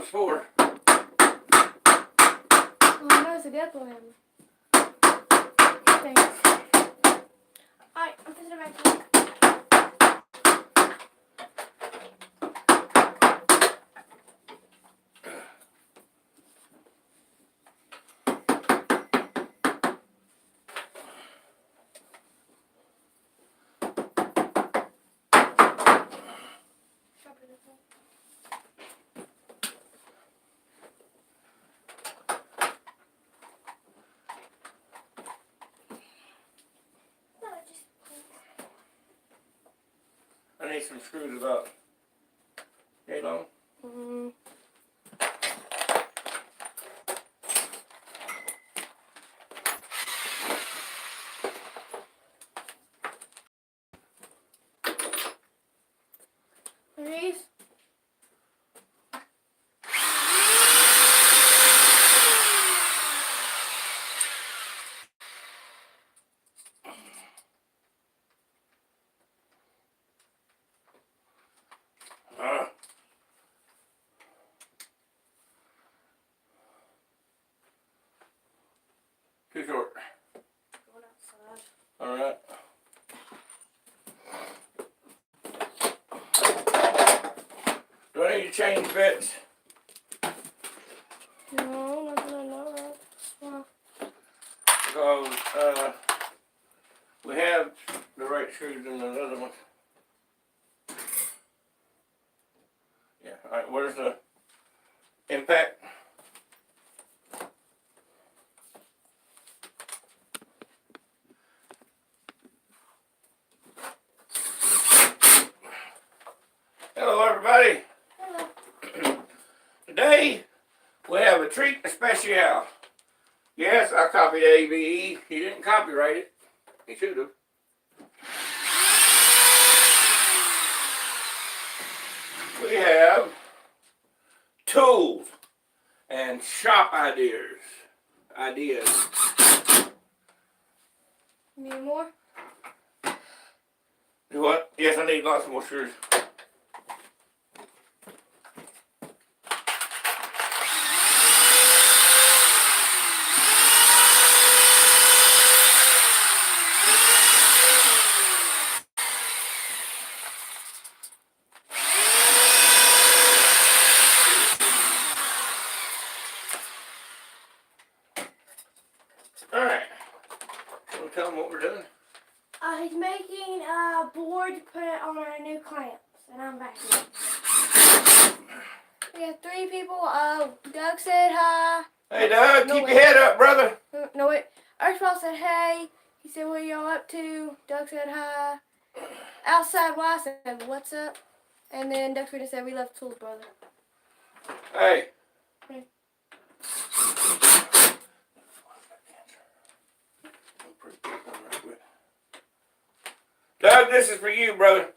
for. Oh, I know it's a death blow hammer. Thanks. Alright, I'm putting it back here. I need some screws about yay long. Mm. These? Too short. Going outside. Alright. Do I need to change bits? No, nothing I know of. Well, Because we have the right screws in the other one. Yeah, alright, where's the impact? Hello everybody. hello. Today we have a treat especial. Yes, I copied ABE. He didn't copyright it. He should have. We have tools and shop ideas. Need more? Do what? Yes, I need lots more screws. Alright. Want to tell them what we're doing? He's making a board to put on our new clamps, and I'm back here. We have 3 people. Doug said hi. Hey Doug, No, keep wait. your head up, brother. No, wait. Archibald said hey. He said, what are y'all up to? Doug said hi. Outside Y said, what's up? And then Doug Sweden said, we love tools, brother. Hey. Hey. Doug, this is for you, brother.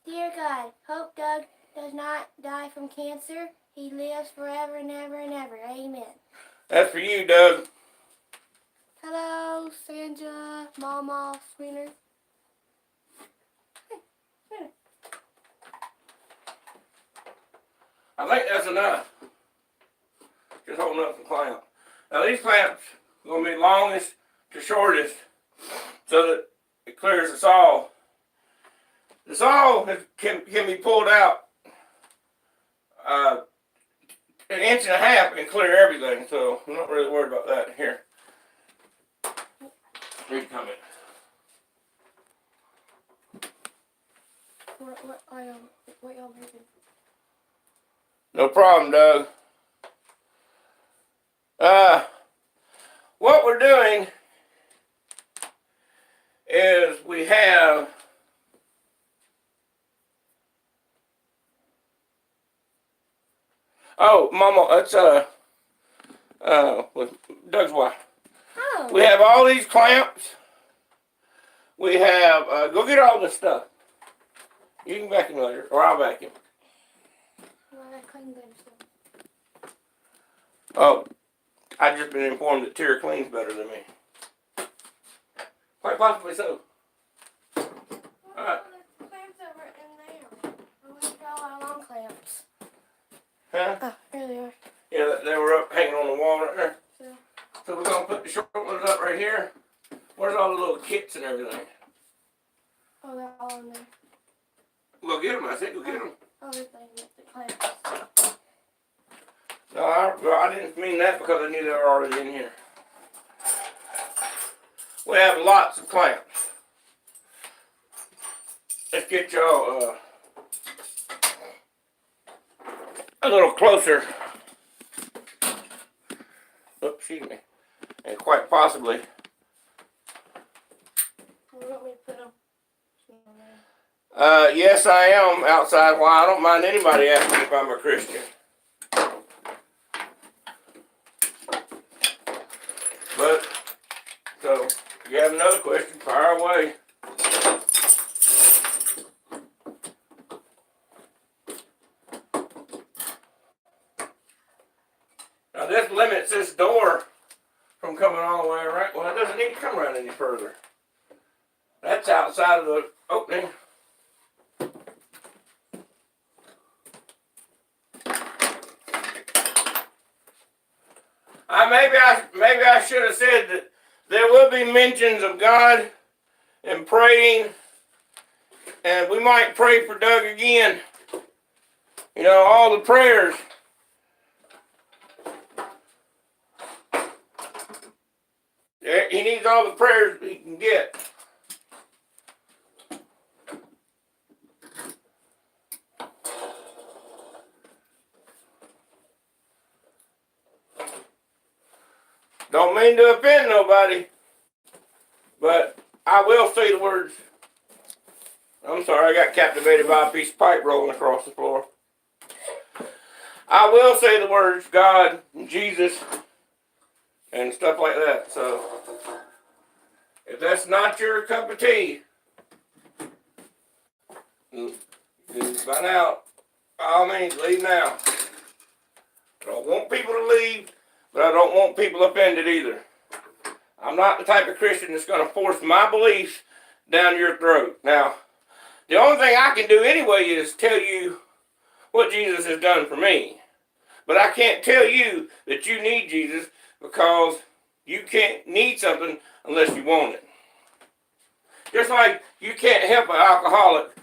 Dear God, hope Doug does not die from cancer. He lives forever and ever and ever. Amen. That's for you, Doug. Hello, Sandra, Mama, Sweener. Hey, Sweener. I think that's enough. Just holding up the clamp. Now these clamps are going to be longest to shortest so that it clears the saw. The saw can be pulled out an inch and a half and clear everything, so I'm not really worried about that. Here. Here you come in. What y'all making? No problem, Doug. What we're doing is we have Mama, that's with Doug's wife. Oh. We have all these clamps. We have go get all this stuff. You can vacuum later, or I'll vacuum. Well, I cleaned them, so. Oh, I've just been informed that Tara cleans better than me. Quite possibly so. Alright. The clamps that were in there. I want to draw our long clamps. Huh? Huh? Oh, here they are. Yeah, they were up hanging on the wall right there. Yeah. So we're going to put the short ones up right here. Where's all the little kits and everything? Oh, they're all in there. Go get them, I said. Go get them. Oh, this thing with the clamps. No, I didn't mean that because I knew they were already in here. We have lots of clamps. Let's get y'all a little closer. Oops, excuse me. And quite possibly. Where do you want me to put them? Yes, I am outside. Well, I don't mind anybody asking me if I'm a Christian. But, so, if you have another question, fire away. Now, this limits this door from coming all the way around. Well, it doesn't need to come around any further. That's outside of the opening. Maybe I should have said that there will be mentions of God and praying, and we might pray for Doug again. You know, all the prayers. He needs all the prayers he can get. Don't mean to offend nobody, but I will say the words. I'm sorry, I got captivated by a piece of pipe rolling across the floor. I will say the words God and Jesus and stuff like that. So, if that's not your cup of tea, then by now, by all means, leave now. I don't want people to leave, but I don't want people offended either. I'm not the type of Christian that's going to force my beliefs down your throat. Now, the only thing I can do anyway is tell you what Jesus has done for me. But I can't tell you that you need Jesus because you can't need something unless you want it. Just like you can't help an alcoholic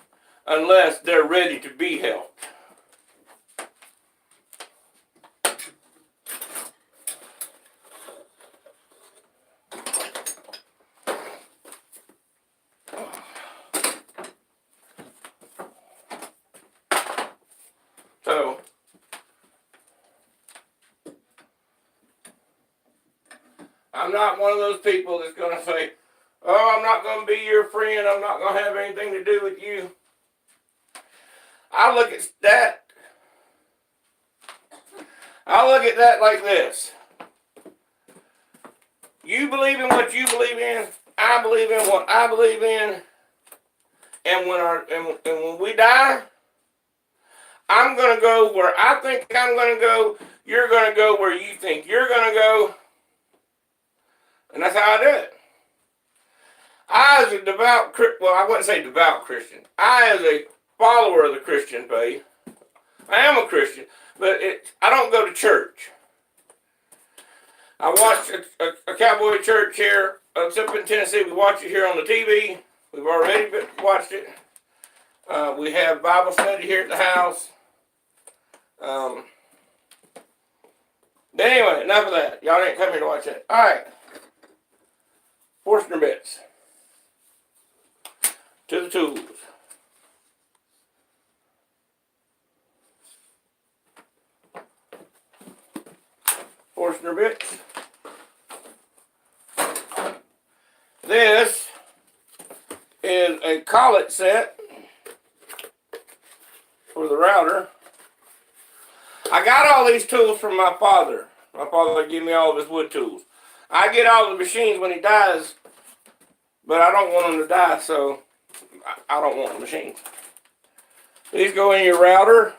unless they're ready to be helped. So, I'm not one of those people that's going to say, oh, I'm not going to be your friend. I'm not going to have anything to do with you. I look at that like this. You believe in what you believe in. I believe in what I believe in. And when we die, I'm going to go where I think I'm going to go. You're going to go where you think you're going to go. And that's how I do it. I, as a devout, well, I wouldn't say devout Christian. I, as a follower of the Christian faith, I am a Christian, but I don't go to church. I watch a cowboy church here up in Tennessee. We watch it here on the TV. We've already watched it. We have Bible study here at the house. But anyway, enough of that. Y'all didn't come here to watch that. All right. Forstner bits. To the tools. Forstner bits. This is a collet set for the router. I got all these tools from my father. My father gave me all of his wood tools. I get all the machines when he dies, but I don't want him to die, so I don't want the machines. These go in your router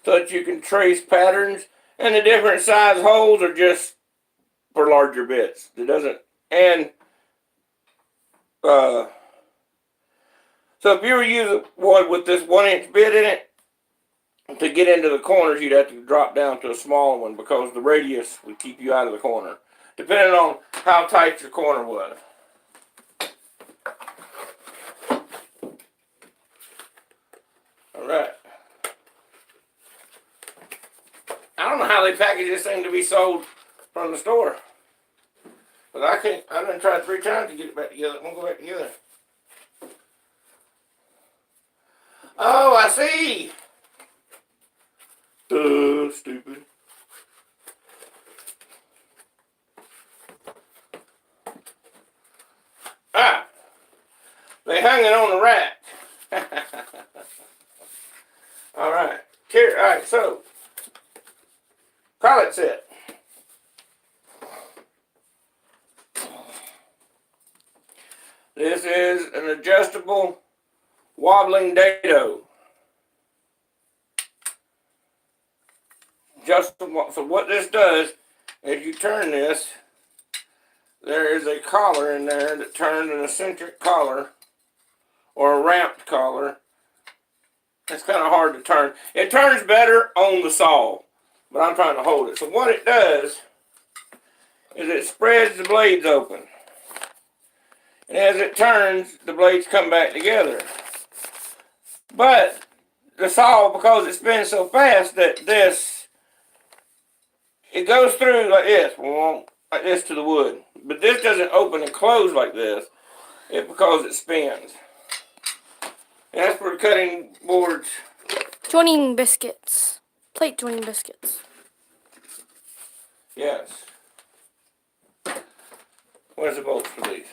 so that you can trace patterns, and the different size holes are just for larger bits. It doesn't, and so if you were using one with this 1-inch bit in it, to get into the corners, you'd have to drop down to a smaller one because the radius would keep you out of the corner, depending on how tight your corner was. All right. I don't know how they package this thing to be sold from the store, but I can't. I done tried 3 times to get it back together. It won't go back together. Oh, I see. Stupid. Ah, they hung it on the rack. All right. Here, all right. So, pilot set. This is an adjustable wobbling dado. So what this does is you turn this, there is a collar in there that turns an eccentric collar or a ramped collar. It's kind of hard to turn. It turns better on the saw, but I'm trying to hold it. So what it does is it spreads the blades open. And as it turns, the blades come back together. But the saw, because it spins so fast that it goes through like this to the wood. But this doesn't open and close like this. Because it spins. And that's for cutting boards. Joining biscuits. Plate joining biscuits. Yes. Where's the bolts for these?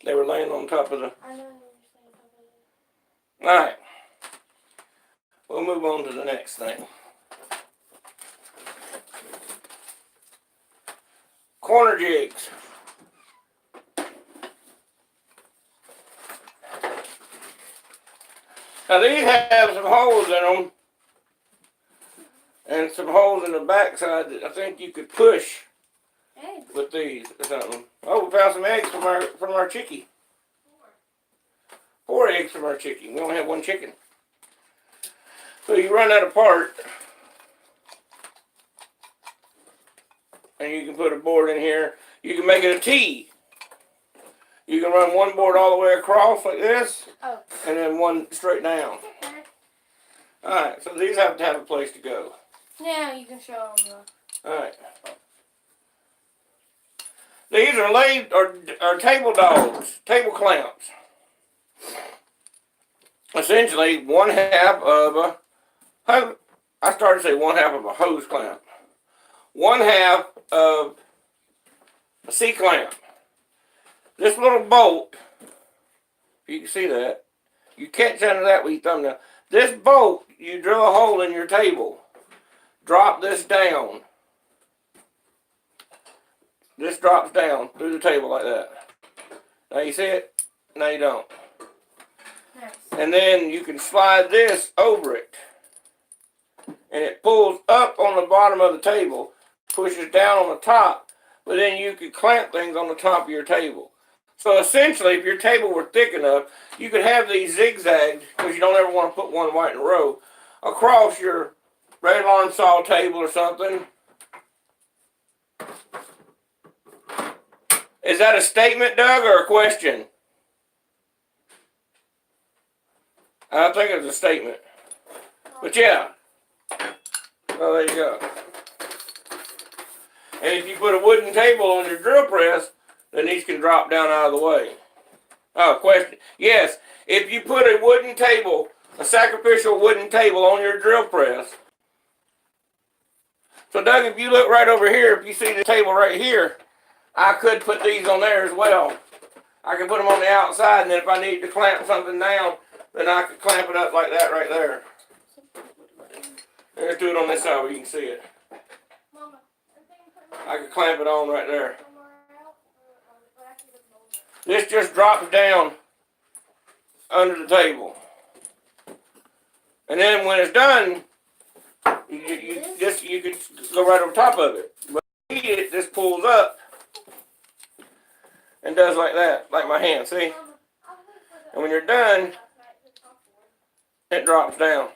They were laying on top of the... I know you were saying top of it. Alright. We'll move on to the next thing. Corner jigs. Now these have some holes in them. And some holes in the backside that I think you could push Eggs. with these or something. Oh, we found some eggs from our chickie. 4 eggs from our chicken. We only have 1 chicken. So you run that apart, and you can put a board in here. You can make it a T. You can run one board all the way across like this, and then one straight down. Okay. Alright, so these have to have a place to go. Yeah, you can show them. Alright. These are table dogs, table clamps. Essentially, 1/2 of a hose. I started to say 1/2 of a hose clamp. 1/2 of a C clamp. This little bolt, if you can see that, you catch under that with your thumbnail. This bolt, you drill a hole in your table. Drop this down. This drops down through the table like that. Now you see it? Now you don't. Nice. And then you can slide this over it. And it pulls up on the bottom of the table, pushes down on the top, but then you could clamp things on the top of your table. So essentially, if your table were thick enough, you could have these zigzags, because you don't ever want to put one right in a row, across your red alarm saw table or something. Is that a statement, Doug, or a question? I think it's a statement. But yeah. Well, there you go. And if you put a wooden table on your drill press, then these can drop down out of the way. Oh, question. Yes, if you put a wooden table, a sacrificial wooden table on your drill press. So Doug, if you look right over here, if you see the table right here, I could put these on there as well. I can put them on the outside, and then if I need to clamp something down, then I could clamp it up like that right there. Let's do it on this side where you can see it. I could clamp it on right there. This just drops down under the table. And then when it's done, you can go right over top of it. But this pulls up and does like that, like my hand, see? And when you're done, it drops down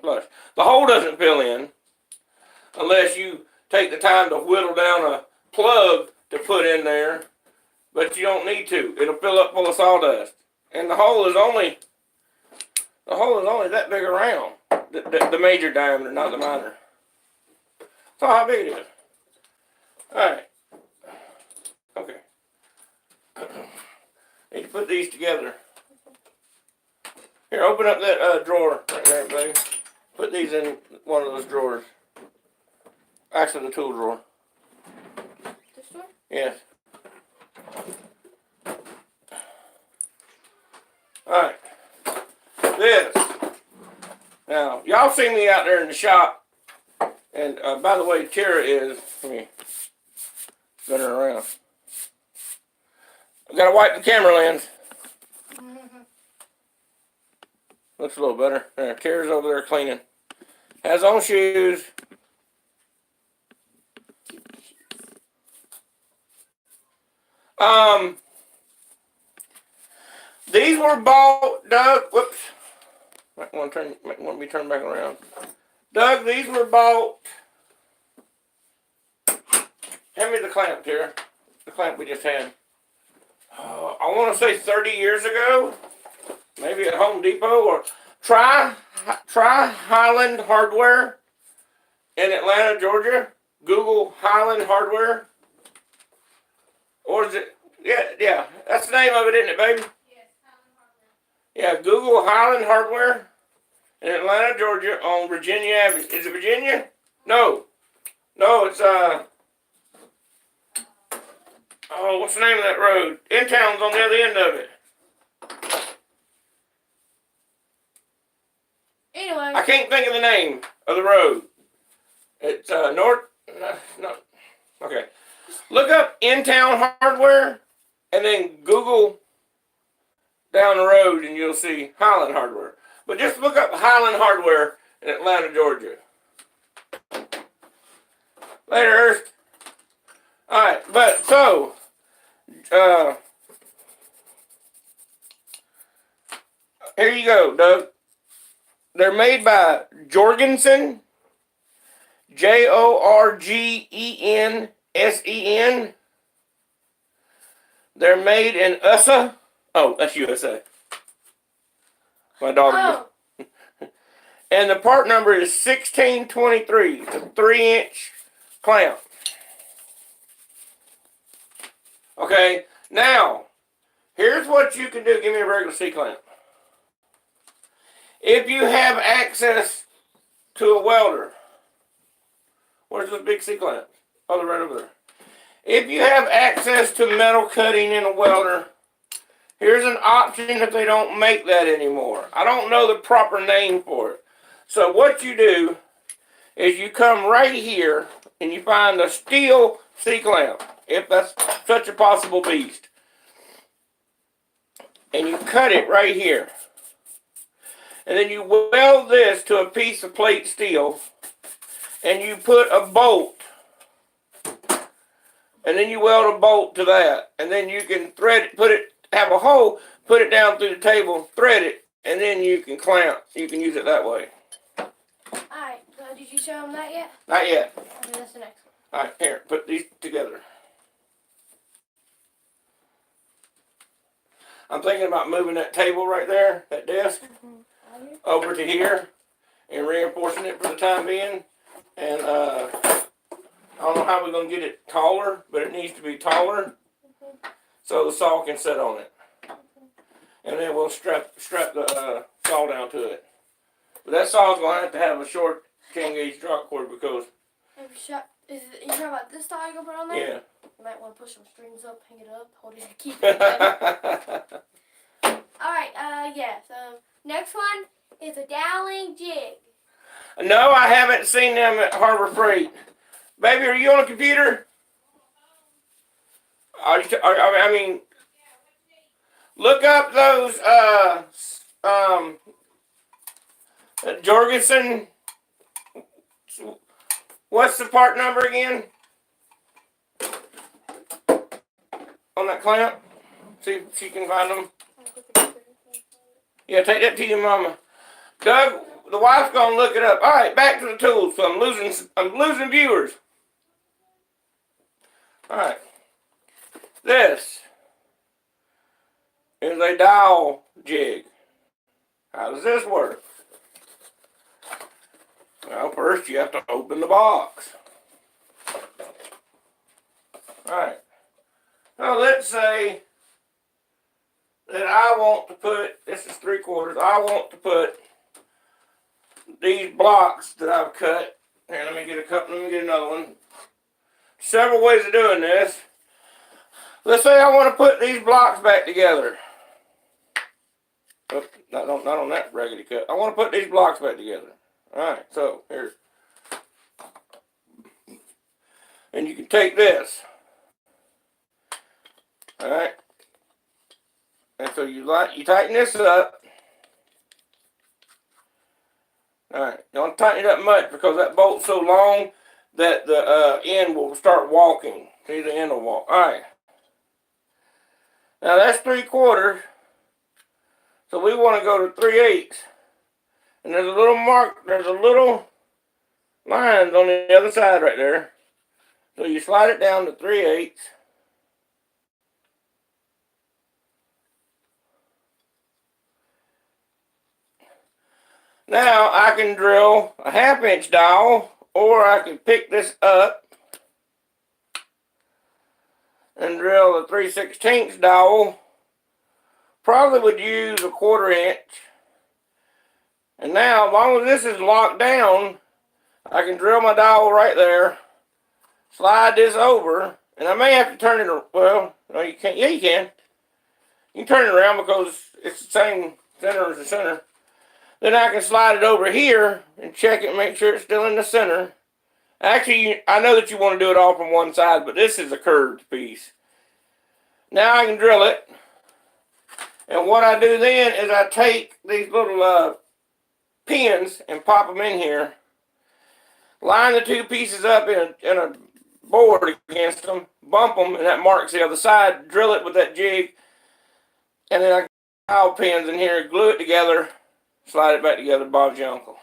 flush. The hole doesn't fill in unless you take the time to whittle down a plug to put in there, but you don't need to. It'll fill up full of sawdust. And the hole is only that big around. The major diameter, not the minor. That's how big it is. Alright. Okay. Need to put these together. Here, open up that drawer right there, baby. Put these in one of those drawers. Actually, the tool drawer. This drawer? Yes. Alright. This. Now, y'all see me out there in the shop. And by the way, Tara is. Let me spin her around. I gotta wipe the camera lens. Looks a little better. There, Tara's over there cleaning. Has on shoes. These were bought, Doug. Whoops. Might want me to turn back around. Doug, these were bought. Hand me the clamp, Tara. The clamp we just had. I want to say 30 years ago. Maybe at Home Depot, or try Highland Hardware in Atlanta, Georgia. Google Highland Hardware. Or is it? Yeah. That's the name of it, isn't it, baby? Yes, Highland Hardware. Yeah, Google Highland Hardware in Atlanta, Georgia, on Virginia Avenue. Is it Virginia? No, it's oh, what's the name of that road? In-town's on the other end of it. Anyway. I can't think of the name of the road. It's north. No. Okay. Look up In-Town Hardware, and then Google down the road, and you'll see Highland Hardware. But just look up Highland Hardware in Atlanta, Georgia. Later, Ernst. All right, but so here you go, Doug. They're made by Jorgensen, Jorgensen. They're made in USA. Oh, that's USA. My daughter. Oh. And the part number is 1623. It's a 3-inch clamp. Okay, now, here's what you can do. Give me a regular C-clamp. If you have access to a welder, where's the big C-clamp? Oh, they're right over there. If you have access to metal cutting in a welder, here's an option if they don't make that anymore. I don't know the proper name for it. So what you do is you come right here and you find a steel C-clamp, if that's such a possible beast. And you cut it right here. And then you weld this to a piece of plate steel. And you put a bolt. And then you weld a bolt to that. And then you can thread it, have a hole, put it down through the table, thread it, and then you can clamp. You can use it that way. Alright, so did you show them that yet? Not yet. Okay, that's the next one. Alright, here, put these together. I'm thinking about moving that table right there, that desk, over to here and reinforcing it for the time being. And I don't know how we're going to get it taller, but it needs to be taller so the saw can sit on it. And then we'll strap the saw down to it. But that saw's going to have a short 10-gauge drop cord because... You talking about this saw you gonna put on there? Yeah. You might want to push some strings up, hang it up, hold it, keep it together. Alright, yeah, so next one is a Dowling jig. No, I haven't seen them at Harbor Freight. Baby, are you on a computer? I mean, look up those, Jorgensen. What's the part number again? on that clamp? See if she can find them. Yeah, take that to your mama. Doug, the wife's gonna look it up. All right, back to the tools. So I'm losing viewers. All right, this is a dowel jig. How does this work? Well, first you have to open the box. All right. Now let's say that I want to put, this is 3/4, I want to put these blocks that I've cut. Here, let me get another one. Several ways of doing this. Let's say I want to put these blocks back together. Oops, not on that raggedy cut. I want to put these blocks back together. Alright, so here's, and you can take this. Alright. And so you tighten this up. Alright, don't tighten it up much because that bolt's so long that the end will start walking. See, the end will walk. Alright. Now that's 3/4. So we want to go to 3/8. And there's a little lines on the other side right there. So you slide it down to 3/8. Now I can drill a 1/2 inch dowel, or I can pick this up and drill a 3/16 dowel. Probably would use a 1/4 inch. And now, as long as this is locked down, I can drill my dowel right there, slide this over, and I may have to turn it, well, no you can't, yeah you can. You can turn it around because it's the same center as the center. Then I can slide it over here and check it and make sure it's still in the center. Actually, I know that you want to do it all from one side, but this is a curved piece. Now I can drill it. And what I do then is I take these little pins and pop them in here. Line the two pieces up in a board against them. Bump them, and that marks the other side. Drill it with that jig. And then I get dowel pins in here, glue it together, slide it back together. Bob's your uncle.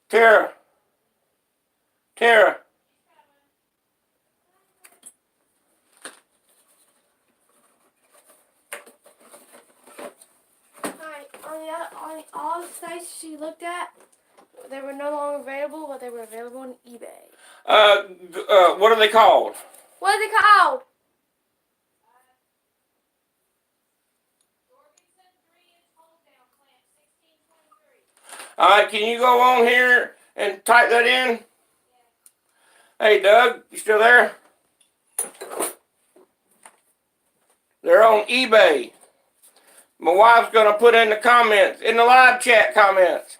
Tara. On all the sites she looked at, they were no longer available, but they were available on eBay. What are they called? What are they called? Alright, can you go on here and type that in? Hey Doug, you still there? They're on eBay. My wife's going to put in the comments, in the live chat comments.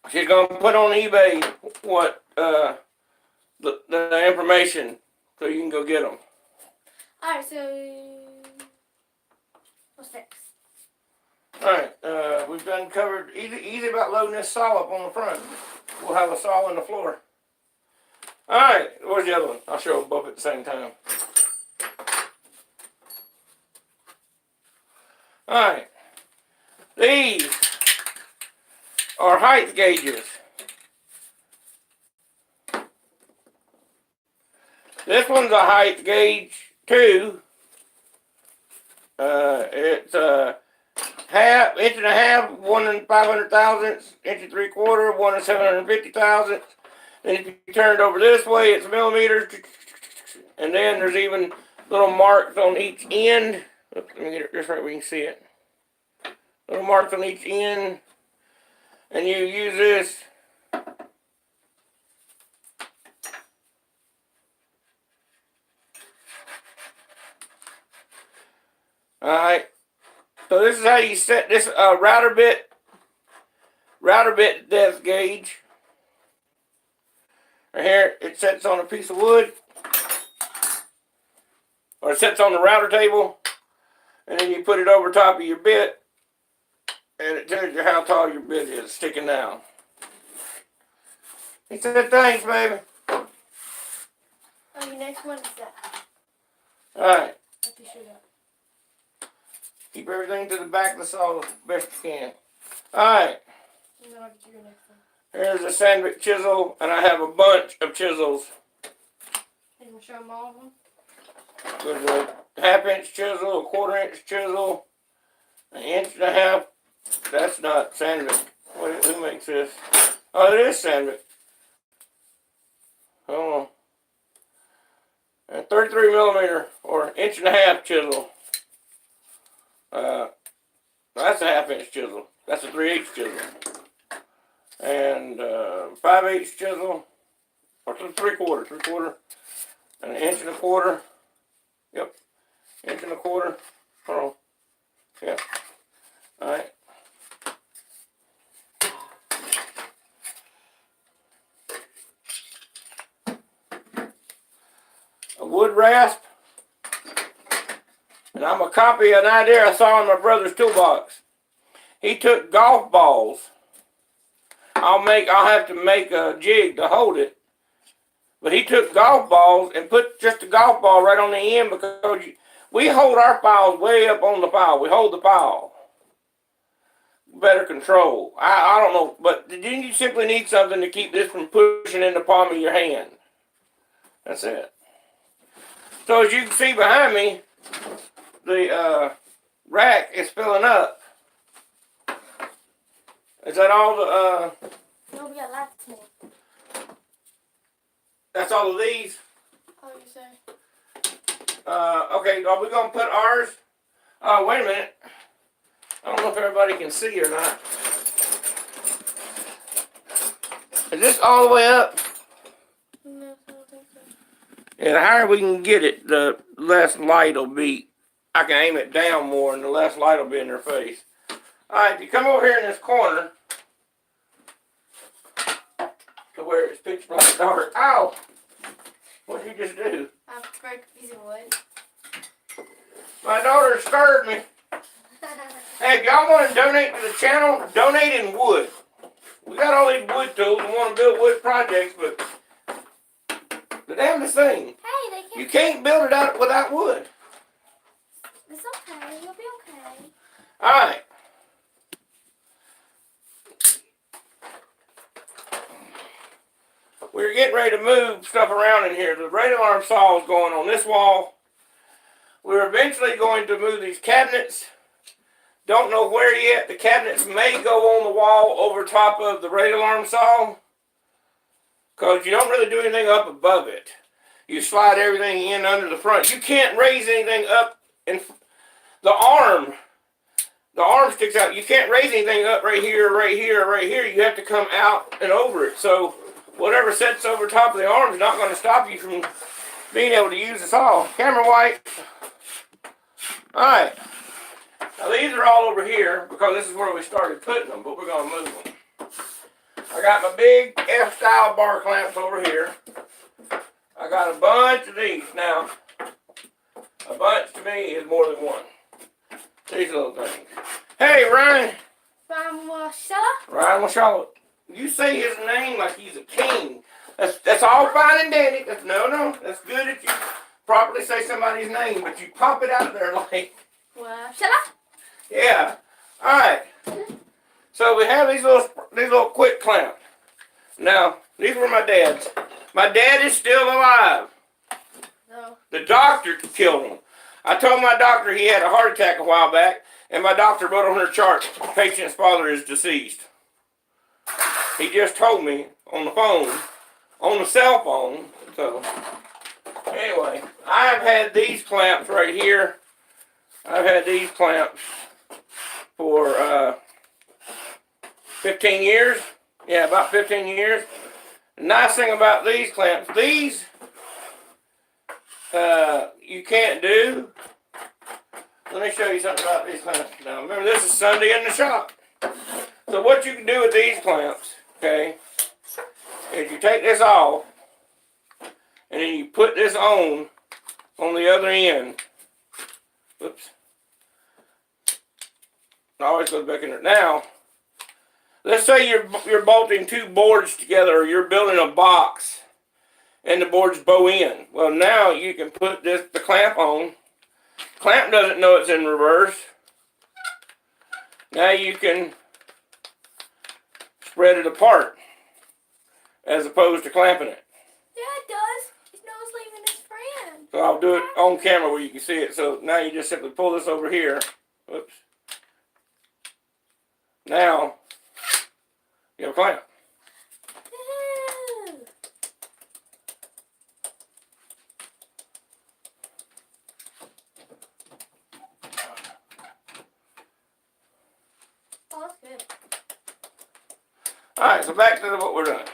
She's going to put on eBay what, the information so you can go get them. Alright, so what's next? Alright, we've done covered easy about loading this saw up on the front. We'll have a saw on the floor. Alright, where's the other one? I'll show them both at the same time. Alright, these are height gauges. This one's a height gauge too. It's a inch and a half, 1 500 thousandths, inch and 3/4, 1 750 thousandths. Then if you turn it over this way, it's millimeters. And then there's even little marks on each end. Oops, let me get it just right where you can see it. Little marks on each end. And you use this. Alright. So this is how you set this router bit depth gauge. Right here, it sets on a piece of wood. Or it sits on the router table. And then you put it over top of your bit. And it tells you how tall your bit is sticking down. He said, thanks, baby. Oh, your next one is that. Alright. I can show that. Keep everything to the back of the saw as best you can. Alright. And then I'll get you your next one. Here's a Sandvik chisel, and I have a bunch of chisels. You can show them all of them. There's a 1/2-inch chisel, a 1/4-inch chisel, an 1.5 inch. That's not Sandvik. Who makes this? Oh, it is Sandvik. Hold on. A 33 millimeter or 1.5 inch chisel. That's a 1/2 inch chisel. That's a 3/8 chisel. And 5/8 chisel, or 3/4, and an 1.25 inch. Yep, 1.25 inch. Hold on. Yep. All right. A wood rasp. And I'm a copy of an idea I saw in my brother's toolbox. He took golf balls. I'll have to make a jig to hold it. But he took golf balls and put just a golf ball right on the end because we hold our files way up on the file. We hold the file. Better control. I don't know, but then you simply need something to keep this from pushing in the palm of your hand. That's it. So as you can see behind me, the rack is filling up. Is that all the, No, we got lots more. that's all of these? Oh, you say? Okay, are we gonna put ours? Oh, wait a minute. I don't know if everybody can see or not. Is this all the way up? No, I don't think so. Yeah, the higher we can get it, the less light will be. I can aim it down more and the less light will be in their face. Alright, you come over here in this corner to where it's pitch black dark. Ow! What did you just do? I broke a piece of wood. My daughter scared me. Hey, if y'all want to donate to the channel, donate in wood. We got all these wood tools and want to build wood projects, but the damnedest thing, Hey, they can't. you can't build it out without wood. It's okay. You'll be okay. Alright. We're getting ready to move stuff around in here. The radio alarm saw is going on this wall. We're eventually going to move these cabinets. Don't know where yet. The cabinets may go on the wall over top of the radio alarm saw, because you don't really do anything up above it. You slide everything in under the front. You can't raise anything up. And the arm sticks out. You can't raise anything up right here, right here, right here. You have to come out and over it. So whatever sits over top of the arm is not going to stop you from being able to use the saw. Camera white. Alright. Now these are all over here because this is where we started putting them, but we're going to move them. I got my big F-style bar clamps over here. I got a bunch of these. Now, a bunch to me is more than one. These little things. Hey, Ryan. Ryan Washella? Ryan Washella. You say his name like he's a king. That's all fine and dandy. No. That's good that you properly say somebody's name, but you pop it out there like... Washella? Yeah. Alright. So we have these little quick clamps. Now, these were my dad's. My dad is still alive. No. The doctor killed him. I told my doctor he had a heart attack a while back, and my doctor wrote on her chart, patient's father is deceased. He just told me on the phone, on the cell phone. So, anyway, I've had these clamps right here. I've had these clamps for 15 years. Yeah, about 15 years. The nice thing about these clamps, these you can't do. Let me show you something about these clamps. Now, remember, this is Sunday in the shop. So what you can do with these clamps, okay, is you take this off, and then you put this on the other end. Whoops. It always goes back in there. Now, let's say you're bolting two boards together, or you're building a box, and the boards bow in. Well, now you can put the clamp on. Clamp doesn't know it's in reverse. Now you can spread it apart as opposed to clamping it. Yeah, it does. His nose leaving his friend. So I'll do it on camera where you can see it. So now you just simply pull this over here. Whoops. Now you have a clamp. Ooh. Oh, that's good. Alright, so back to what we're doing.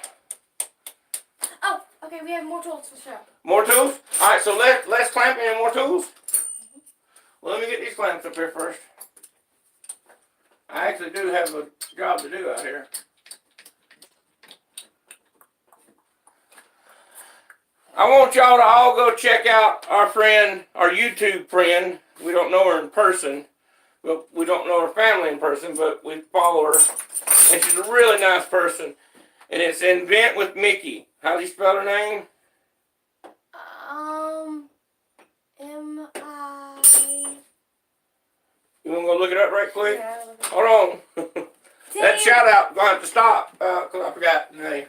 Oh, okay, we have more tools to show. More tools? Alright, so less clamping and more tools? Well, let me get these clamps up here first. I actually do have a job to do out here. I want y'all to all go check out our friend, our YouTube friend. We don't know her in person. Well, we don't know her family in person, but we follow her. And she's a really nice person. And it's Invent with Mickey. How do you spell her name? M-I... You want to go look it up right quick? Yeah, Hold on. That shout out going to have to stop because I forgot the name.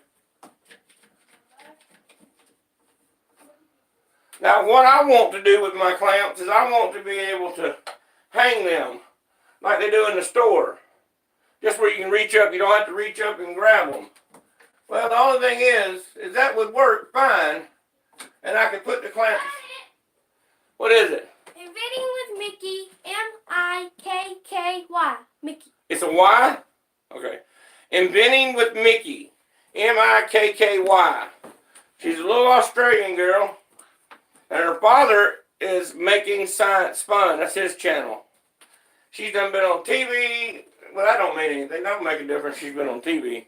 Now, what I want to do with my clamps is I want to be able to hang them like they do in the store. Just where you can reach up. You don't have to reach up and grab them. Well, the only thing is that would work fine. And I could put the clamps. What is it? Inventing with Mickey. M-I-K-K-Y. Mickey. It's a Y? Okay. Inventing with Mickey. M-I-K-K-Y. She's a little Australian girl. And her father is Making Science Fun. That's his channel. She's done been on TV. Well, that don't mean anything. That don't make a difference. She's been on TV.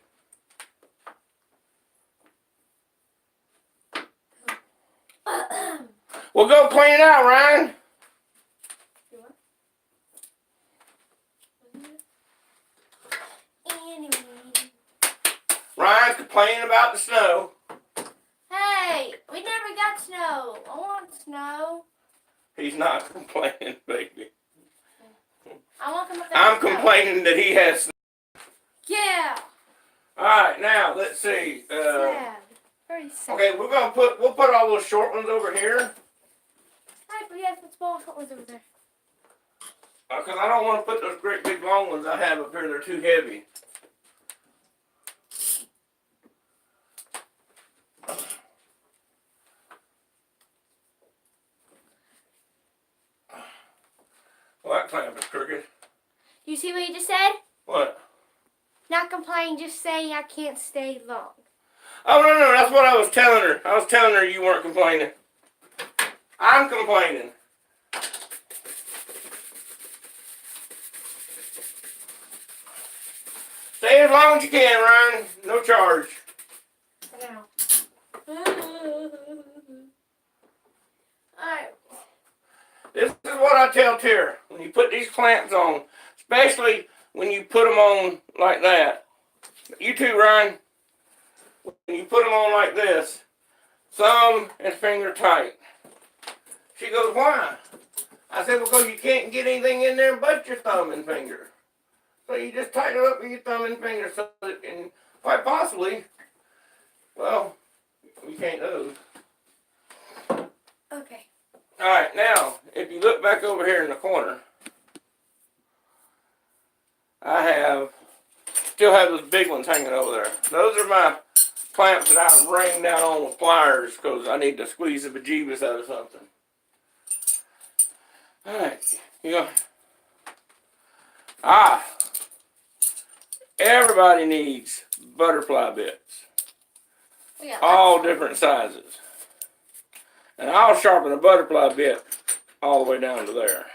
Well, go clean it out, Ryan. Ryan's complaining about the snow. Hey, we never got snow. I want snow. He's not complaining, baby. I want them. I'm complaining that he has snow. Yeah. All right, now let's see. Sad. Very sad. Okay, we'll put all those short ones over here. Alright, but yes, let's small ones over there. Because I don't want to put those great big long ones I have up here. They're too heavy. Well, that clamp is crooked. You see what you just said? What? Not complaining, just saying I can't stay long. Oh, no, that's what I was telling her. I was telling her you weren't complaining. I'm complaining. Stay as long as you can, Ryan. No charge. Now. Alright. This is what I tell Tara. When you put these clamps on, especially when you put them on like that. You too, Ryan. When you put them on like this, thumb and finger tight. She goes, why? I said, because you can't get anything in there but your thumb and finger. So you just tighten it up with your thumb and finger so that, and quite possibly, well, we can't those. Okay. Alright, now, if you look back over here in the corner, I still have those big ones hanging over there. Those are my clamps that I rain down on with pliers because I need to squeeze the bejeebus out of something. Alright, you go. Everybody needs butterfly bits. Yeah, All different sizes. And I'll sharpen a butterfly bit all the way down to there.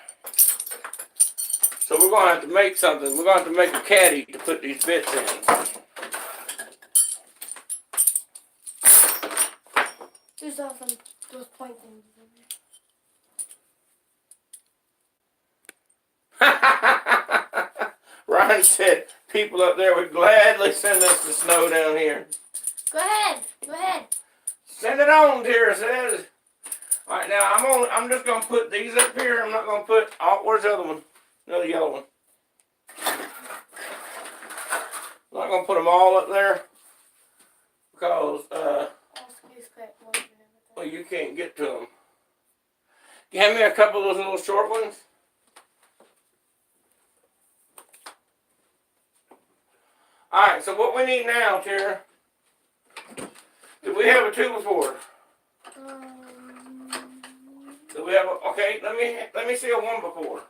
So we're going to have to make something. We're going to have to make a caddy to put these bits in. There's also those point things over there. Ryan said people up there would gladly send us the snow down here. Go ahead. Go ahead. Send it on, Tara says. All right, now I'm just gonna put these up here. I'm not gonna put. Oh, where's the other one? Another yellow one. I'm not gonna put them all up there because well, you can't get to them. Can you hand me a couple of those little short ones? All right. So what we need now, Tara? Do we have a 2x4? Do we have a, okay, let me see a 1x4.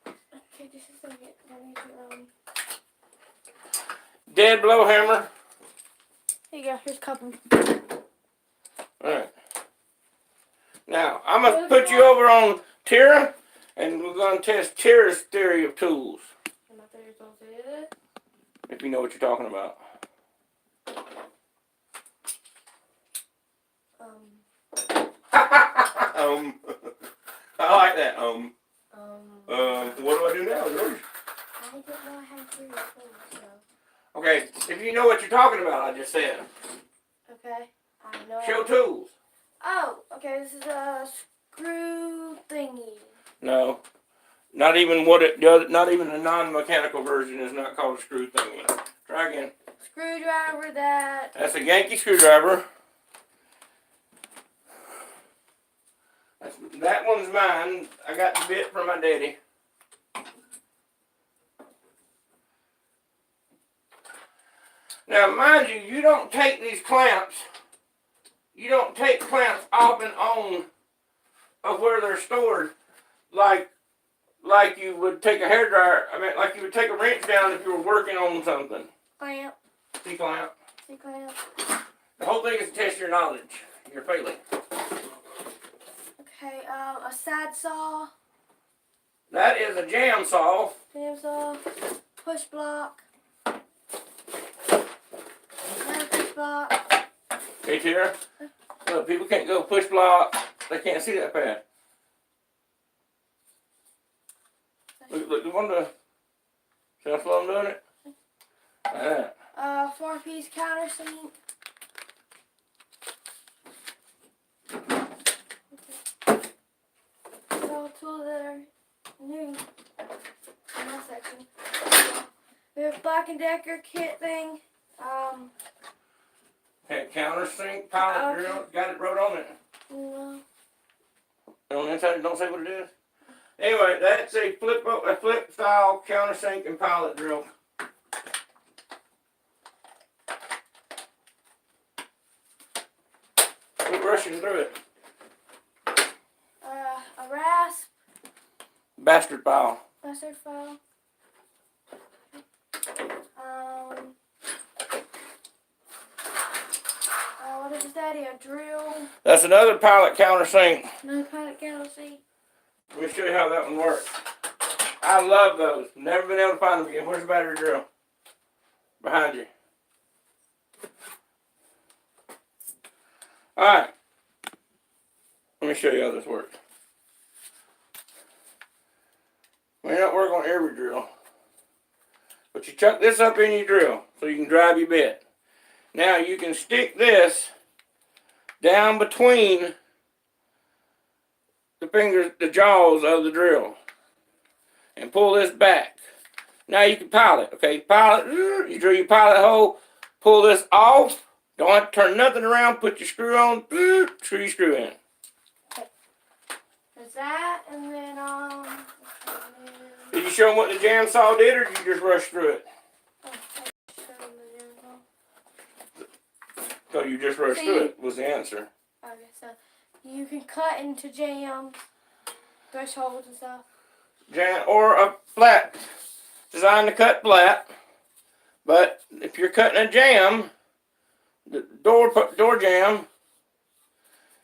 Okay, just a second. I need to, Dead blow hammer. Here you go. Here's a couple. Alright. Now, I'm going to put you over on Tara, and we're going to test Tara's theory of tools. If you know what you're talking about. I like that. What do I do now, George? I don't know how to do it, so. Okay, if you know what you're talking about, I just said. Okay, I know. Show tools. Oh, okay, this is a screw thingy. No, not even what it does. Not even the non-mechanical version is not called a screw thingy. Try again. Screwdriver that. That's a Yankee screwdriver. That one's mine. I got the bit from my daddy. Now, mind you, you don't take these clamps. You don't take clamps off and on of where they're stored, like you would take a hairdryer. I mean, like you would take a wrench down if you were working on something. Clamp. C-clamp. C-clamp. The whole thing is to test your knowledge. You're failing. Okay, a side saw. That is a jam saw. Jam saw. Push block. Another push block. Hey, Tara. Look, people can't go push block. They can't see that pad. Look, the one to. See how slow I'm doing it? Like that. 4-piece countersink. All tools that are new in my section. We have Black & Decker kit thing. Hey, countersink, pilot drill. Got it wrote on it. No. On the inside, it don't say what it is. Anyway, that's a flip style countersink and pilot drill. We're rushing through it. A rasp. Bastard file. Bastard file. What is that? A drill. That's another pilot countersink. No pilot countersink. Let me show you how that one works. I love those. Never been able to find them again. Where's the battery drill? Behind you. Alright. Let me show you how this works. May not work on every drill. But you chuck this up in your drill so you can drive your bit. Now you can stick this down between the fingers, the jaws of the drill, and pull this back. Now you can pilot, okay? Pilot, you drill your pilot hole, pull this off. Don't have to turn nothing around. Put your screw on, screw your screw in. Okay. There's that, and then Did you show them what the jam saw did, or did you just rush through it? So you just rushed through it was the answer. Okay, so you can cut into jams, thresholds and stuff. Jam or a flat, designed to cut flat. But if you're cutting a jam, the door jam,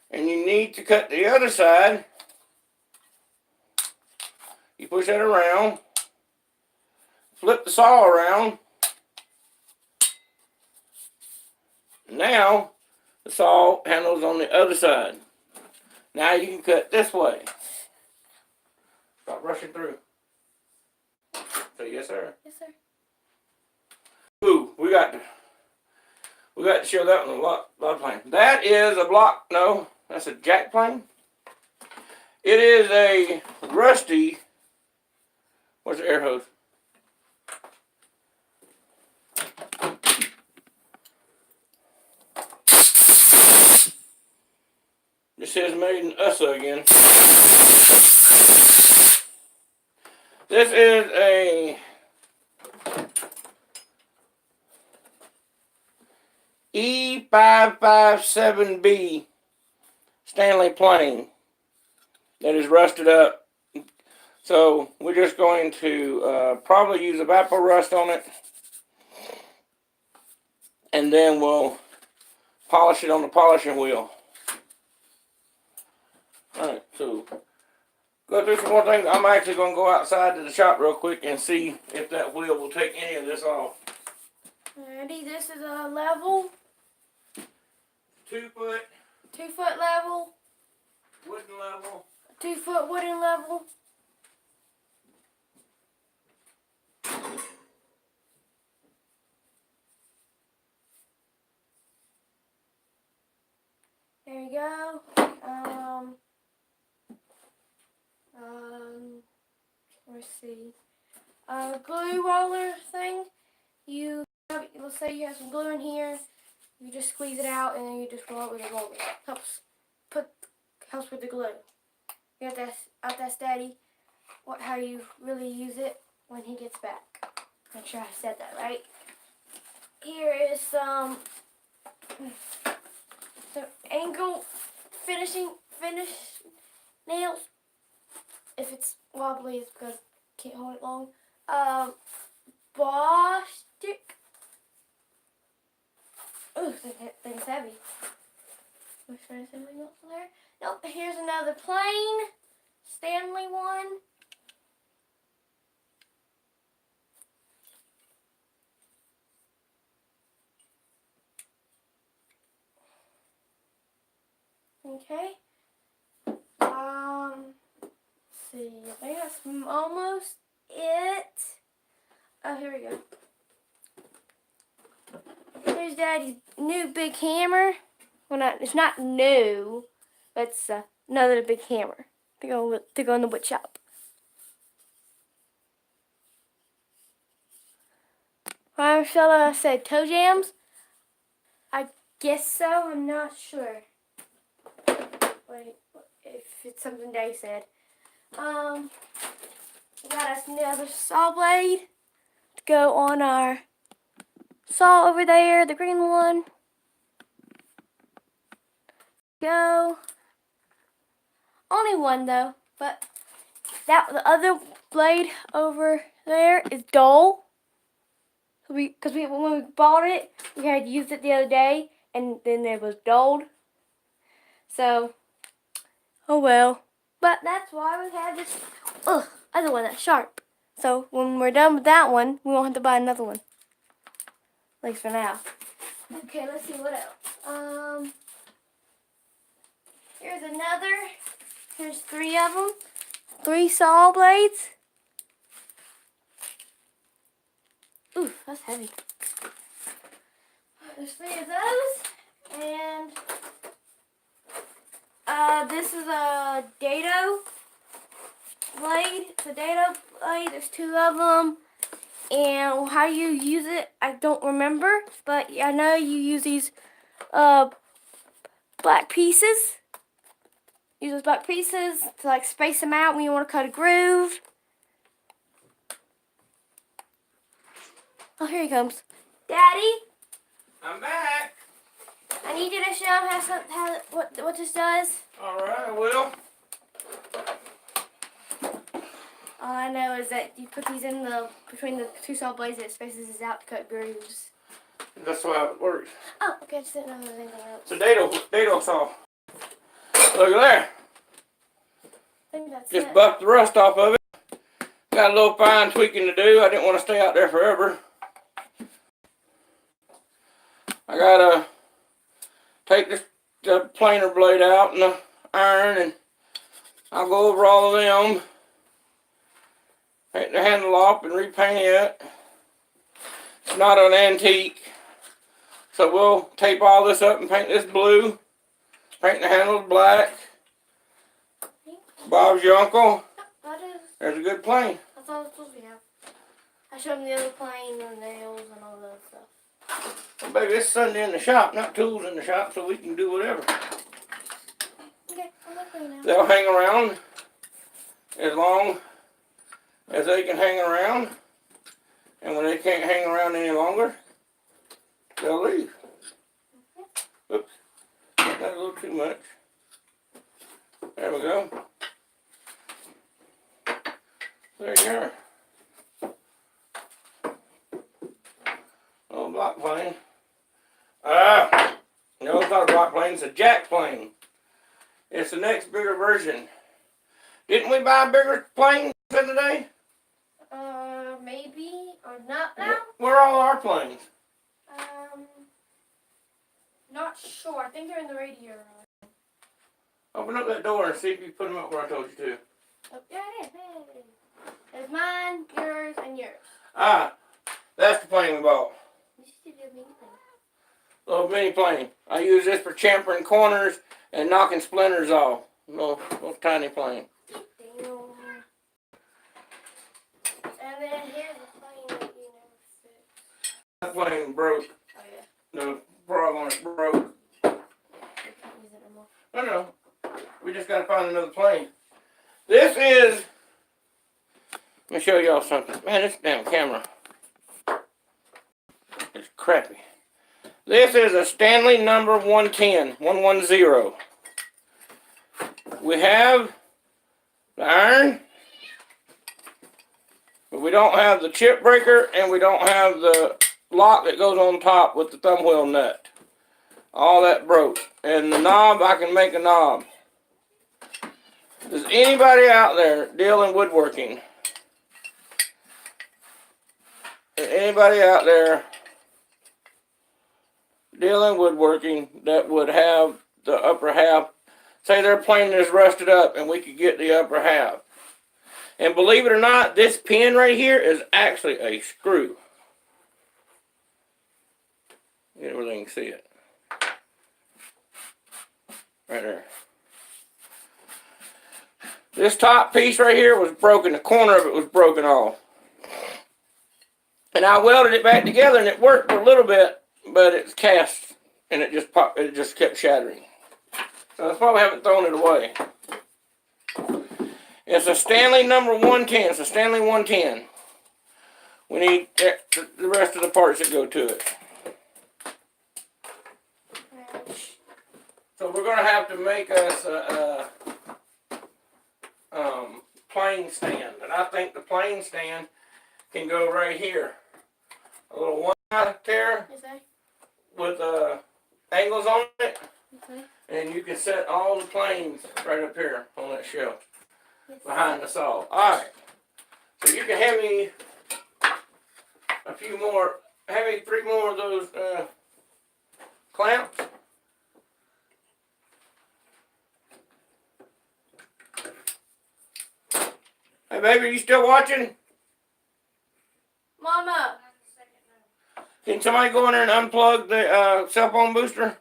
and you need to cut the other side, you push that around, flip the saw around. Now the saw handle's on the other side. Now you can cut this way. Stop rushing through. Say yes, sir. Yes, sir. Ooh, we got We got to show that one a lot of plane. That is a block. No, that's a jack plane. It is a rusty. What's the air hose? This says made in USA again. This is a E557B Stanley plane that is rusted up. So we're just going to probably use evaporust on it, and then we'll polish it on the polishing wheel. Alright, so go through some more things. I'm actually going to go outside to the shop real quick and see if that wheel will take any of this off. Alrighty, this is a level, 2 foot 2 foot level, wooden level. 2 foot wooden level. There you go. Let's see. Glue roller thing. Let's say you have some glue in here. You just squeeze it out and then you just roll it with a roller. Helps with the glue. You have to ask Daddy how you really use it when he gets back. I'm sure I said that right. Here is some angle finish nails. If it's wobbly, it's because I can't hold it long. Bosch stick. Ooh, that thing's heavy. Make sure there's anything else in there. Nope, here's another plane. Stanley one. Okay. Let's see. I think that's almost it. Oh, here we go. Here's Daddy's new big hammer. Well, it's not new, but it's another big hammer to go in the wood shop. Marcella said toe jams. I guess so. I'm not sure. Wait, if it's something Daddy said. We got us another saw blade to go on our saw over there, the green one. Go. Only one though, but the other blade over there is dull. When we bought it, we had used it the other day, and then it was dulled. So, oh well. But that's why we have this other one that's sharp. So when we're done with that one, we won't have to buy another one. At least for now. Okay, let's see what else. Here's another. Here's 3 of them. 3 saw blades. Ooh, that's heavy. There's 3 of those. And this is a dado blade. It's a dado blade. There's 2 of them. And how you use it, I don't remember. But I know you use these black pieces. Use those black pieces to like space them out when you want to cut a groove. Oh, here he comes. Daddy, I'm back. I need you to show him what this does. Alright, I will. All I know is that you put these in between the 2 saw blades and it spaces this out to cut grooves. That's how it works. Oh, okay, I just didn't know there was anything else. It's a dado saw. Look at there. I think that's Just it. buffed the rust off of it. Got a little fine tweaking to do. I didn't want to stay out there forever. I gotta take the planer blade out and the iron, and I'll go over all of them. Take the handle off and repaint it. It's not an antique So we'll tape all this up and paint this blue. Paint the handles black. Bob's your uncle. That is. There's a good plane. That's all it's supposed to have. I showed him the other plane and nails and all that stuff. Well, baby, it's Sunday in the shop, not tools in the shop, so we can do whatever. Okay, I'm not clean now. They'll hang around as long as they can hang around. And when they can't hang around any longer, they'll leave. Oops, that's a little too much. There we go. There you are. Little block plane. No, it's not a block plane, it's a jack plane. It's the next bigger version. Didn't we buy a bigger plane the other day? Maybe or not now. Where are all our planes? Not sure. I think they're in the radio room. Open up that door and see if you put them up where I told you to. Oh, yeah, it is. Hey. There's mine, yours, and yours. That's the plane we bought. This is a mini thing. Little mini plane. I use this for champering corners and knocking splinters off. Little tiny plane. Damn. And then here's the plane that you never fixed. That plane broke. Oh, yeah. The frog on it broke. We can't use it anymore. No. We just gotta find another plane. This is... Let me show y'all something. Man, this damn camera. It's crappy. This is a Stanley number 110. 110. We have the iron. But we don't have the chip breaker, and we don't have the lock that goes on top with the thumb wheel nut. All that broke. And the knob, I can make a knob. Does anybody out there deal in woodworking? Is anybody out there deal in woodworking that would have the upper half? Say their plane is rusted up and we could get the upper half. And believe it or not, this pin right here is actually a screw. Get it where they can see it. Right there. This top piece right here was broken. The corner of it was broken off. And I welded it back together and it worked for a little bit, but it's cast and it just popped, it just kept shattering. So I probably haven't thrown it away. It's a Stanley number 110. It's a Stanley 110. We need the rest of the parts that go to it. So we're going to have to make us a plane stand. And I think the plane stand can go right here. A little one-out tear with angles on it. Okay. And you can set all the planes right up here on that shelf. Behind the saw. Alright. So you can have me a few more, have me 3 more of those clamps. Hey baby, are you still watching? Mama! Can somebody go in there and unplug the cell phone booster?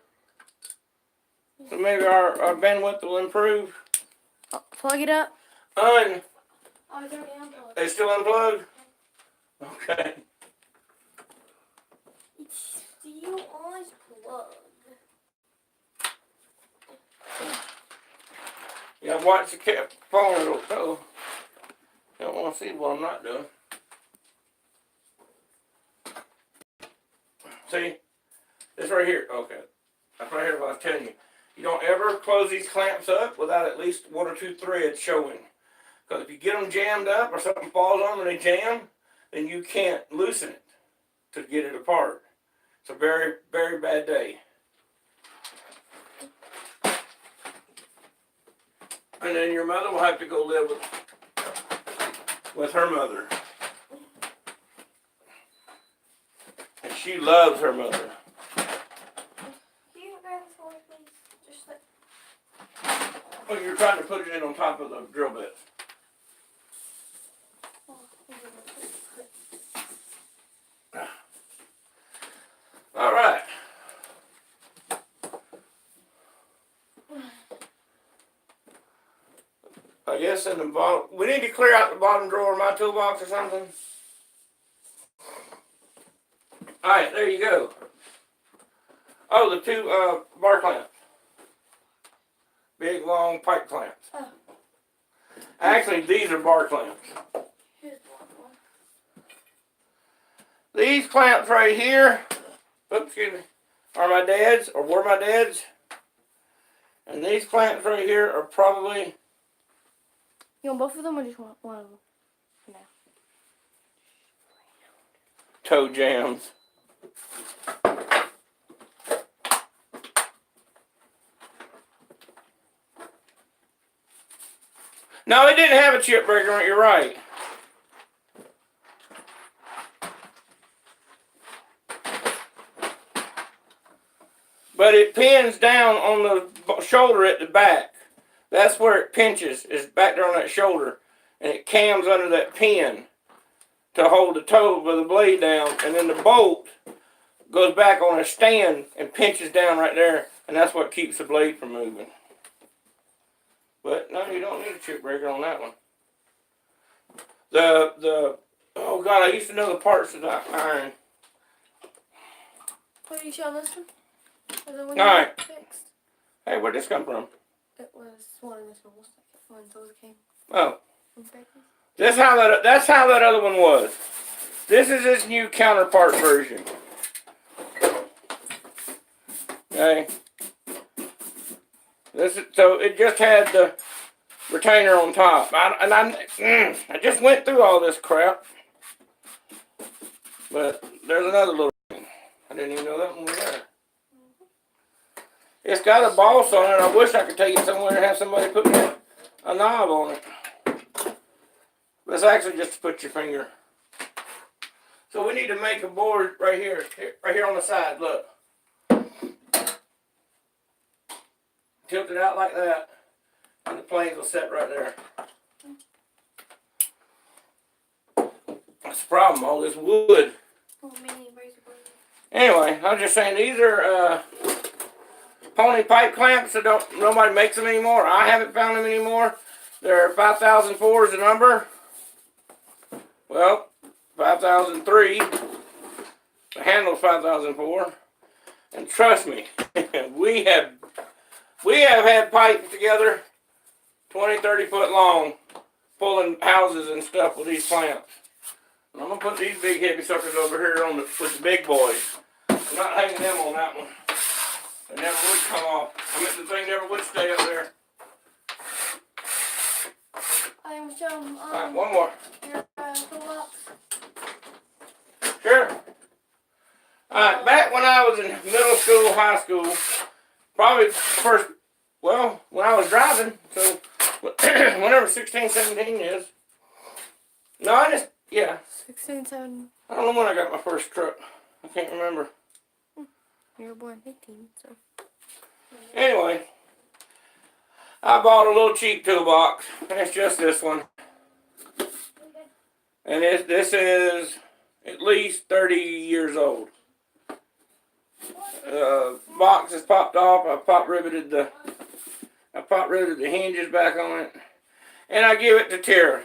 So maybe our bandwidth will improve. Plug it up. Oh, it's already unplugged. it's still unplugged? Okay. It's still unplugged. Yeah, watch the phone, it'll go. You don't want to see what I'm not doing. See? This right here. Okay. That's right here what I was telling you. You don't ever close these clamps up without at least 1 or 2 threads showing. Because if you get them jammed up or something falls on them and they jam, then you can't loosen it to get it apart. It's a very, very bad day. And then your mother will have to go live with her mother. And she loves her mother. Can you grab this for me, please? Just like... Oh, you're trying to put it in on top of the drill bits. All right. I guess in the bottom. We need to clear out the bottom drawer of my toolbox or something. Alright, there you go. Oh, the two bar clamps. Big, long pipe clamps. Oh. Actually, these are bar clamps. Here's one. These clamps right here, oops, excuse me, are my dad's, or were my dad's. And these clamps right here are probably... You want both of them or just one of them? For now. toe jams. No, it didn't have a chip breaker on it, you're right. But it pins down on the shoulder at the back. That's where it pinches, is back there on that shoulder. And it cams under that pin to hold the toe with the blade down. And then the bolt goes back on a stand and pinches down right there. And that's what keeps the blade from moving. But no, you don't need a chip breaker on that one. Oh God, I used to know the parts of that iron. What did you show this one? Or the one Alright. you fixed? Hey, where'd this come from? It was one of this one. One those came Oh, from Becky. that's how that other one was. This is its new counterpart version. Okay. So it just had the retainer on top. I just went through all this crap. But there's another little thing. I didn't even know that one was there. It's got a boss on it. I wish I could take it somewhere and have somebody put a knob on it. But it's actually just to put your finger. So we need to make a board right here on the side. Look. Tilt it out like that, and the planes will set right there. That's the problem, all this wood. Oh, mini razor blade. Anyway, I was just saying, these are pony pipe clamps that nobody makes them anymore. I haven't found them anymore. They're 5004 is the number. Well, 5003. The handle's 5004. And trust me, we have had pipes together 20, 30 foot long, pulling houses and stuff with these clamps. And I'm going to put these big heavy suckers over here with the big boys. I'm not hanging them on that one. They never would come off. I mean, the thing never would stay up there. I am showing Alright, one more. your toolbox. Sure. Alright, back when I was in middle school, high school, probably first, well, when I was driving, so whenever 16, 17 is. No, yeah. 16, 17. I don't know when I got my first truck. I can't remember. You were born 18, so. Anyway, I bought a little cheap toolbox, and it's just this one. And this is at least 30 years old. Box is popped off. I pop riveted the hinges back on it, and I give it to Tara.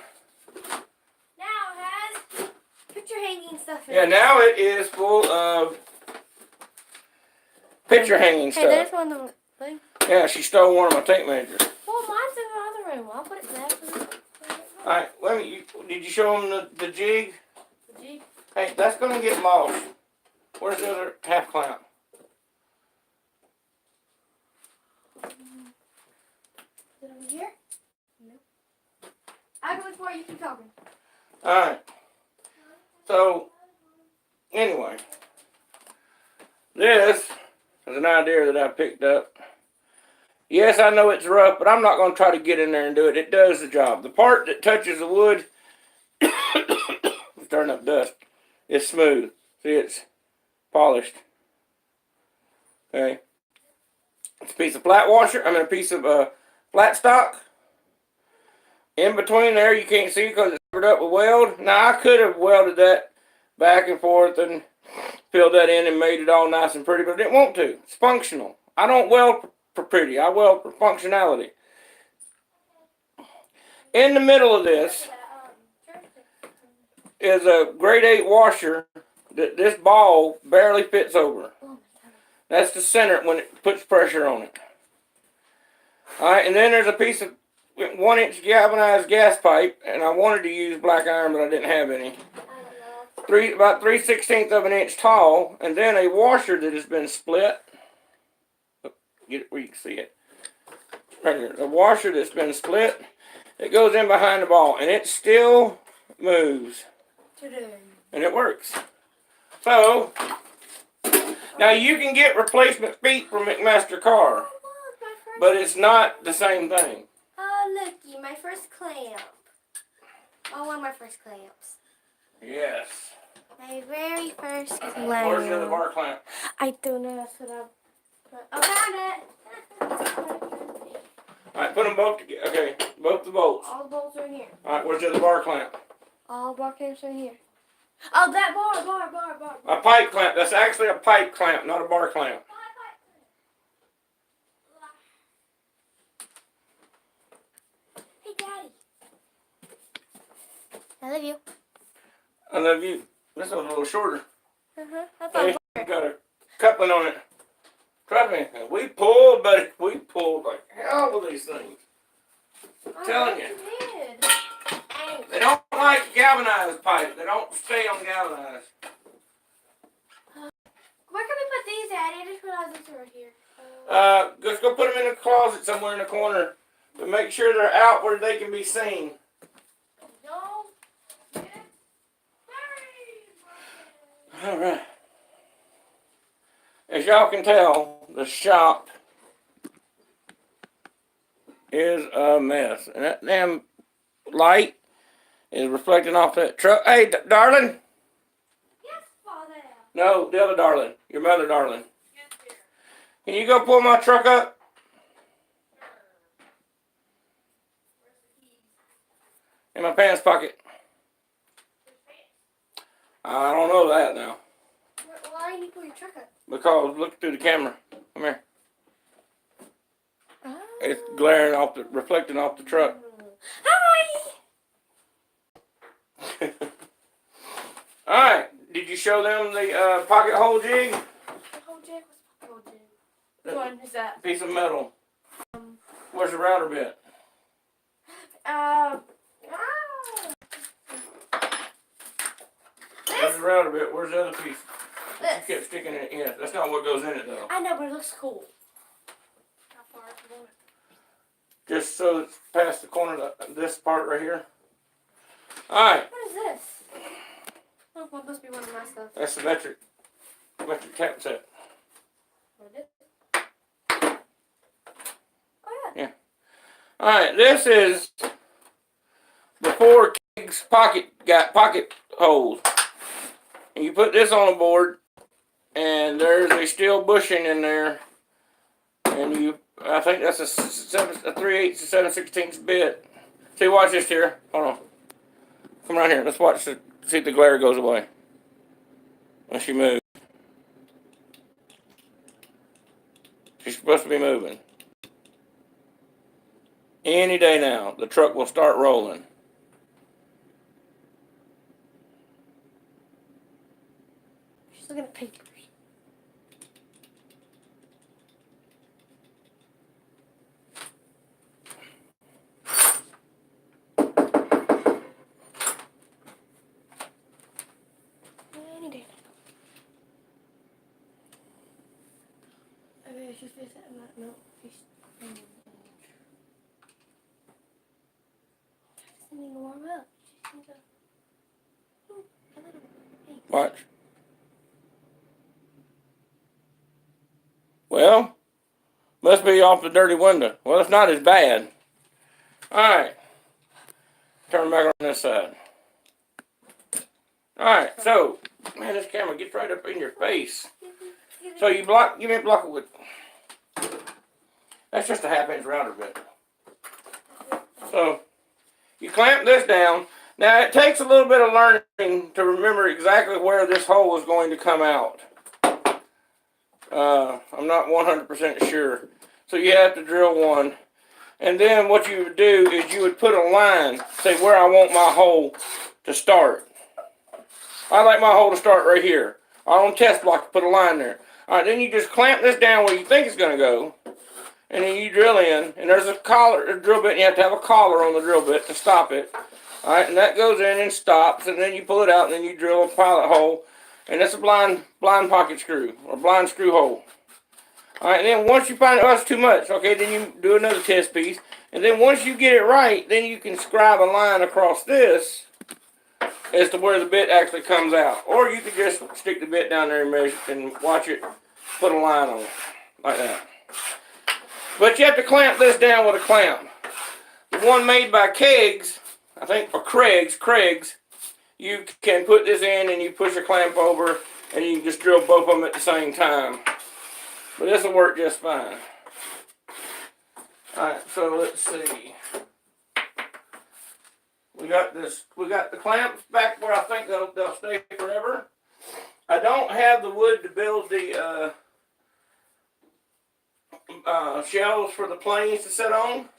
Now it has picture hanging stuff in Yeah, it. now it is full of picture hanging Hey, there's stuff. one of the thing. Yeah, she stole one of my tape measures. Well, mine's in the other room. I'll put it there. All right, did you show them the jig? The Jeep. Hey, that's gonna get lost. Where's the other half clamp? Is it over here? No. I go before you keep talking. Alright. So, anyway. This is an idea that I picked up. Yes, I know it's rough, but I'm not going to try to get in there and do it. It does the job. The part that touches the wood, stirring up dust, is smooth. See, it's polished. Okay. It's a piece of a piece of flat stock. In between there, you can't see because it's covered up with weld. Now, I could have welded that back and forth and filled that in and made it all nice and pretty, but I didn't want to. It's functional. I don't weld for pretty. I weld for functionality. In the middle of this is a grade 8 washer that this ball barely fits over. That's the center when it puts pressure on it. Alright, and then there's a piece of 1-inch galvanized gas pipe, and I wanted to use black iron, but I didn't have any. About 3/16 of an inch tall, and then a washer that has been split. Get it where you can see it. Right here. A washer that's been split. It goes in behind the ball, and it still moves. And it works. So, now you can get replacement feet from McMaster Carr, but it's not the same thing. Oh, looky, my first clamp. Oh, one of my first clamps. Yes. My very first clamp. Where's the other bar clamp? I don't know. That's what I found it. Alright, put them both together. Okay, both the bolts. All the bolts are in here. Alright, where's the other bar clamp? All bar clamps are in here. Oh, that bar. A pipe clamp. That's actually a pipe clamp, not a bar clamp. Hey, Daddy. I love you. I love you. This one's a little shorter. That's Hey, got a coupling on it. Trust me, we pulled, buddy. We pulled like hell with these things. I'm telling you. They don't like galvanized pipe. They don't stay on galvanized. Where can we put these, Daddy? I just realized these are right here. Just go put them in a closet somewhere in the corner, but make sure they're out where they can be seen. No. All right. As y'all can tell, the shop is a mess, and that damn light is reflecting off that truck. Hey, darling. Yes, Father. No, the other darling. Your mother, darling. Can you go pull my truck up? In my pants pocket. I don't know that now. Why do you pull your truck up? Because look through the camera. Come here. Oh. It's glaring off the, reflecting off the truck. Hi. All right. Did you show them the pocket hole jig? The whole jig? What's the whole jig? Which one is that? Piece of metal. Where's the router bit? Where's the router bit? Where's the other piece? You This. kept sticking it in. That's not what goes in it though. I know, but it looks cool. How far is it? Just so it's past the corner of this part right here. All right. What is this? Oh, that must be one of my stuff. That's the metric tap set. What is it? Oh, yeah. All right. This is before Keg's pocket got pocket holes. And you put this on a board, and there's a steel bushing in there, and I think that's a 3/8 to 7/16 bit. See, watch this here. Hold on. Come around here. Let's watch see if the glare goes away when she moves. She's supposed to be moving. Any day now, the truck will start rolling. She's looking at papers. Any day. I mean, it's just this. No, fish. Doesn't need to warm up. Just need to. Ooh, a little. Hey. Watch. Well, must be off the dirty window. Well, it's not as bad. Alright. Turn back on this side. Alright, so, man, this camera gets right up in your face. So you may block it with, that's just a 1/2 inch router bit. So, you clamp this down. Now, it takes a little bit of learning to remember exactly where this hole is going to come out. I'm not 100% sure. So you have to drill one. And then what you would do is you would put a line, say where I want my hole to start. I like my hole to start right here. On test block, put a line there. Alright, then you just clamp this down where you think it's going to go. And then you drill in. And there's a collar, a drill bit, and you have to have a collar on the drill bit to stop it. Alright, and that goes in and stops. And then you pull it out and then you drill a pilot hole. And that's a blind pocket screw, or blind screw hole. Alright, and then once you find that's too much, okay, then you do another test piece. And then once you get it right, then you can scribe a line across this as to where the bit actually comes out. Or you could just stick the bit down there and measure and watch it put a line on it. Like that. But you have to clamp this down with a clamp. The one made by Kegs, I think, or Craig's, you can put this in and you push a clamp over and you can just drill both of them at the same time. But this will work just fine. Alright, so let's see. We got the clamps back where I think they'll stay forever. I don't have the wood to build the shelves for the planes to sit on.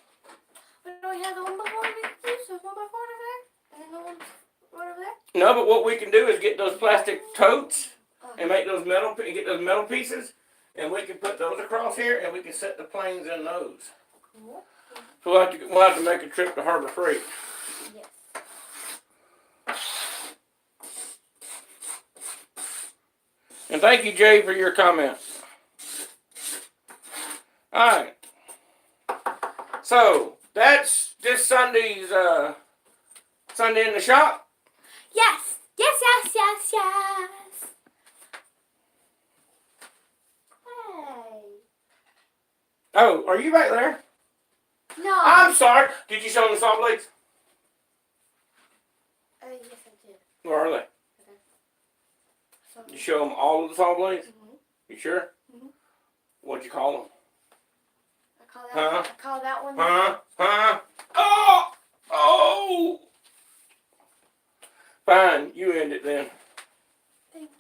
But don't we have the one before we use? So 1x4 over there? And then the one over there? No, but what we can do is get those plastic totes and make those get those metal pieces, and we can put those across here, and we can set the planes in those. Cool. So we'll have to make a trip to Harbor Freight. Yes. And thank you, Jay, for your comment. Alright. So, that's this Sunday's Sunday in the shop. Yes. Yes, yes, yes, yes. Hey. Oh, are you back there? No. I'm sorry. Did you show them the saw blades? Yes, I did. Where are they? Okay. So, You show them all of the saw blades? Mhm. You sure? Mhm. What'd you call them? I call that one. Huh? Oh! Oh! Fine, you end it then. Thank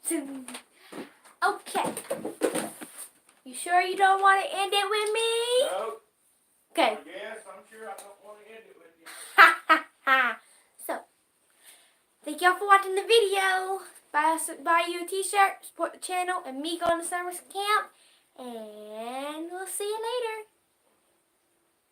you. Okay. You sure you don't want to end it with me? No. Okay. Yes, I'm sure I don't want to end it with you. Ha ha ha. So, thank y'all for watching the video. Buy you a t-shirt, support the channel, and me going to summer camp. And we'll see you later.